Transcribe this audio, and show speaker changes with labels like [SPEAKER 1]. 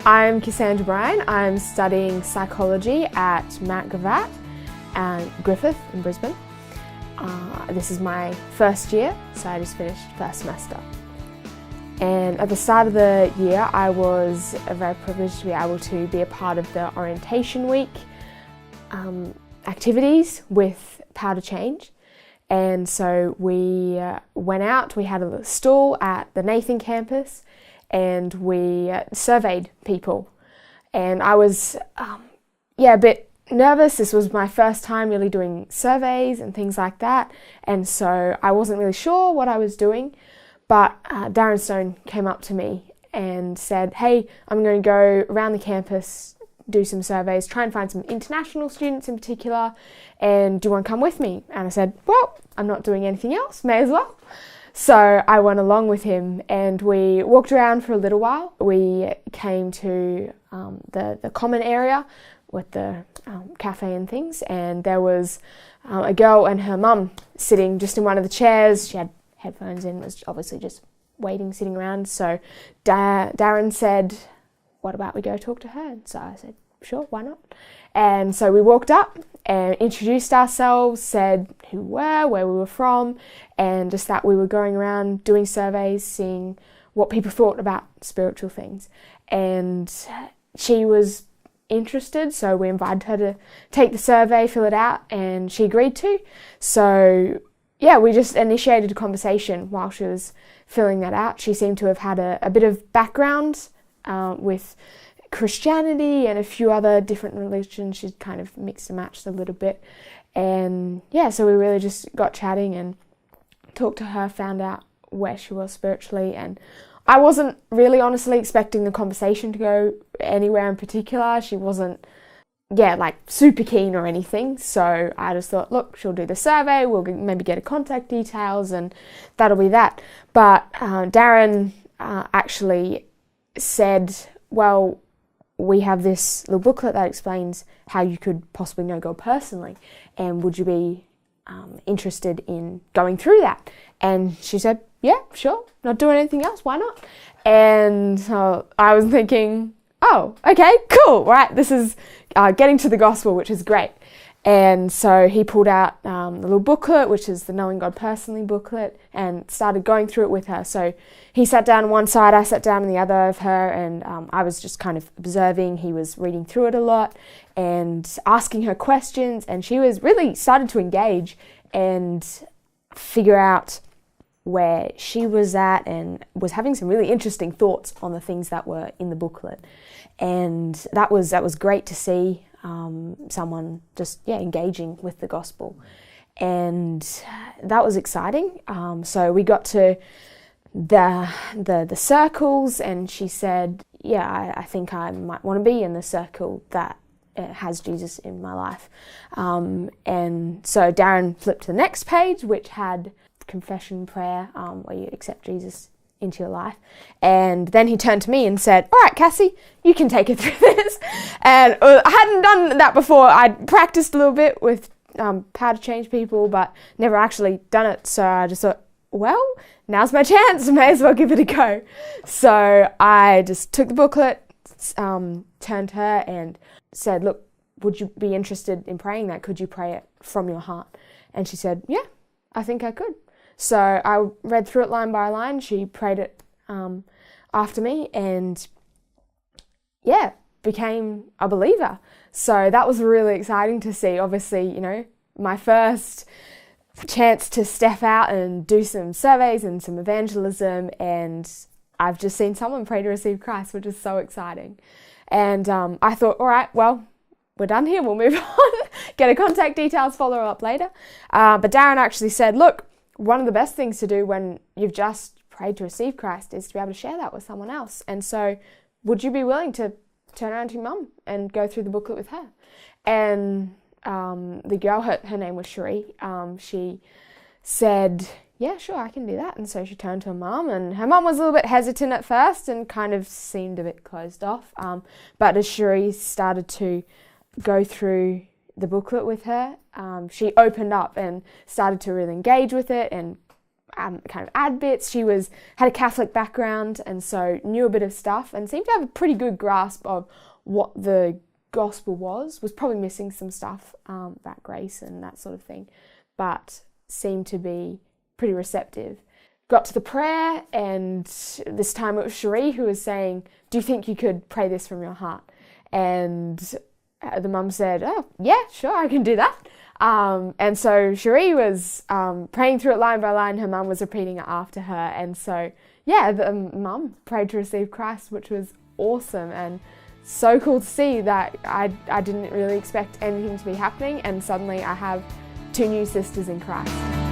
[SPEAKER 1] I'm Cassandra Bryan. I'm studying psychology at Mount Gravatt and Griffith in Brisbane. This is my first year, so I just finished first semester. And at the start of the year, I was very privileged to be able to be a part of the orientation week activities with Power to Change. And so we went out, we had a stall at the Nathan campus, and we surveyed people. And I was a bit nervous. This was my first time really doing surveys and things like that, and so I wasn't really sure what I was doing. But Darren Stone came up to me and said, "Hey, I'm going to go around the campus, do some surveys, try and find some international students in particular, and do you want to come with me?" And I said, "Well, I'm not doing anything else, may as well." So I went along with him and we walked around for a little while. We came to the common area with the cafe and things, and there was a girl and her mum sitting just in one of the chairs. She had headphones in, was obviously just waiting, sitting around. So Darren said, "What about we go talk to her?" And so I said, "Sure, why not?" And so we walked up and introduced ourselves, said who we were, where we were from, and just that we were going around doing surveys, seeing what people thought about spiritual things. And she was interested, so we invited her to take the survey, fill it out, and she agreed to. So yeah, we just initiated a conversation while she was filling that out. She seemed to have had a bit of background with Christianity and a few other different religions. She'd kind of mixed and matched a little bit. And yeah, so we really just got chatting and talked to her, found out where she was spiritually. And I wasn't really honestly expecting the conversation to go anywhere in particular. She wasn't, super keen or anything. So I just thought, look, she'll do the survey, we'll maybe get her contact details, and that'll be that. But Darren actually said, well, we have this little booklet that explains how you could possibly know God personally, and would you be interested in going through that? And she said, yeah, sure, not doing anything else, why not? And so I was thinking, oh, okay, cool, right, this is getting to the gospel, which is great. And so he pulled out the little booklet, which is the Knowing God Personally booklet, and started going through it with her. So he sat down on one side, I sat down on the other of her, and I was just kind of observing. He was reading through it a lot and asking her questions, and she was really started to engage and figure out where she was at, and was having some really interesting thoughts on the things that were in the booklet. And that was great to see. Someone just engaging with the gospel, and that was exciting. So we got to the circles, and she said, I think I might want to be in the circle that has Jesus in my life. And so Darren flipped to the next page, which had confession prayer, where you accept Jesus into your life. And then he turned to me and said, "All right, Cassie, you can take it through this." And I hadn't done that before. I'd practiced a little bit with Power to Change people, but never actually done it. So I just thought, well, now's my chance. May as well give it a go. So I just took the booklet, turned to her and said, "Look, would you be interested in praying that? Could you pray it from your heart?" And she said, "Yeah, I think I could." So I read through it line by line. She prayed it after me, and became a believer. So that was really exciting to see. Obviously, my first chance to step out and do some surveys and some evangelism, and I've just seen someone pray to receive Christ, which is so exciting. And I thought, all right, well, we're done here. We'll move on, get her contact details, follow her up later. But Darren actually said, look, one of the best things to do when you've just prayed to receive Christ is to be able to share that with someone else. And so would you be willing to turn around to your mum and go through the booklet with her? And the girl, her name was Cherie, she said, yeah, sure, I can do that. And so she turned to her mum, and her mum was a little bit hesitant at first and kind of seemed a bit closed off. But as Cherie started to go through the booklet with her, she opened up and started to really engage with it and kind of add bits. She had a Catholic background and so knew a bit of stuff and seemed to have a pretty good grasp of what the gospel was probably missing some stuff about grace and that sort of thing, but seemed to be pretty receptive. Got to the prayer, and this time it was Cherie who was saying, do you think you could pray this from your heart? And the mum said, oh yeah, sure, I can do that. And so Cherie was praying through it line by line. Her mum was repeating it after her, and so yeah, the mum prayed to receive Christ, which was awesome and so cool to see that I didn't really expect anything to be happening, and suddenly I have 2 new sisters in Christ.